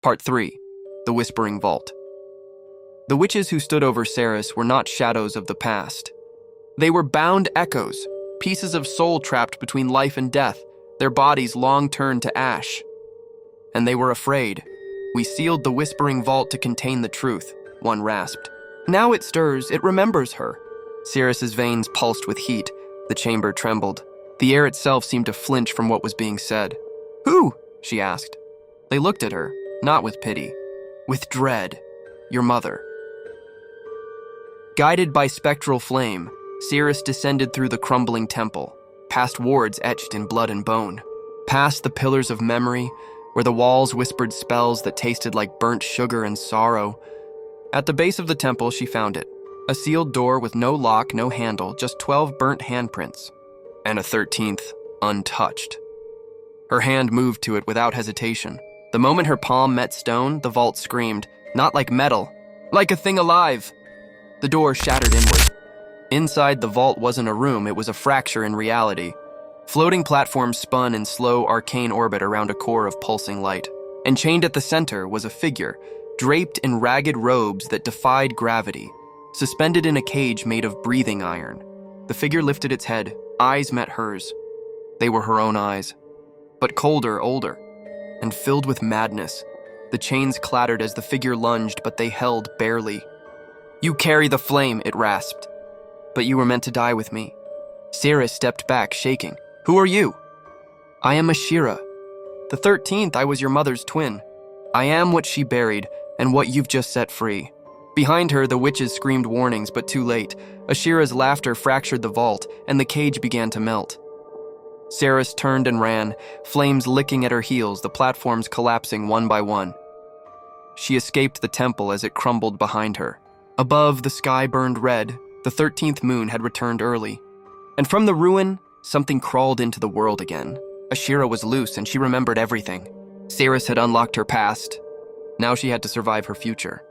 Part 3. The Whispering Vault. The witches who stood over Ceres were not shadows of the past. They were bound echoes, pieces of soul trapped between life and death, their bodies long turned to ash. And they were afraid. "We sealed the Whispering Vault to contain the truth," one rasped. "Now it stirs, it remembers her." Ceres's veins pulsed with heat. The chamber trembled. The air itself seemed to flinch from what was being said. "Who?" she asked. They looked at her, not with pity, with dread. "Your mother." Guided by spectral flame, Ceres descended through the crumbling temple, past wards etched in blood and bone, past the pillars of memory, where the walls whispered spells that tasted like burnt sugar and sorrow. At the base of the temple, she found it, a sealed door with no lock, no handle, just 12 burnt handprints, and a 13th untouched. Her hand moved to it without hesitation. The moment her palm met stone, the vault screamed, not like metal, like a thing alive. The door shattered inward. Inside the vault wasn't a room, it was a fracture in reality. Floating platforms spun in slow, arcane orbit around a core of pulsing light. And chained at the center was a figure, draped in ragged robes that defied gravity, suspended in a cage made of breathing iron. The figure lifted its head, eyes met hers. They were her own eyes, but colder, older, and filled with madness. The chains clattered as the figure lunged, but they held barely. "You carry the flame," it rasped. "But you were meant to die with me." Ceres stepped back, shaking. "Who are you?" "I am Ashira. The 13th, I was your mother's twin. I am what she buried, and what you've just set free." Behind her, the witches screamed warnings, but too late. Ashira's laughter fractured the vault, and the cage began to melt. Ceres turned and ran, flames licking at her heels, the platforms collapsing one by one. She escaped the temple as it crumbled behind her. Above, the sky burned red. The 13th moon had returned early. And from the ruin, something crawled into the world again. Ashira was loose, and she remembered everything. Ceres had unlocked her past. Now she had to survive her future.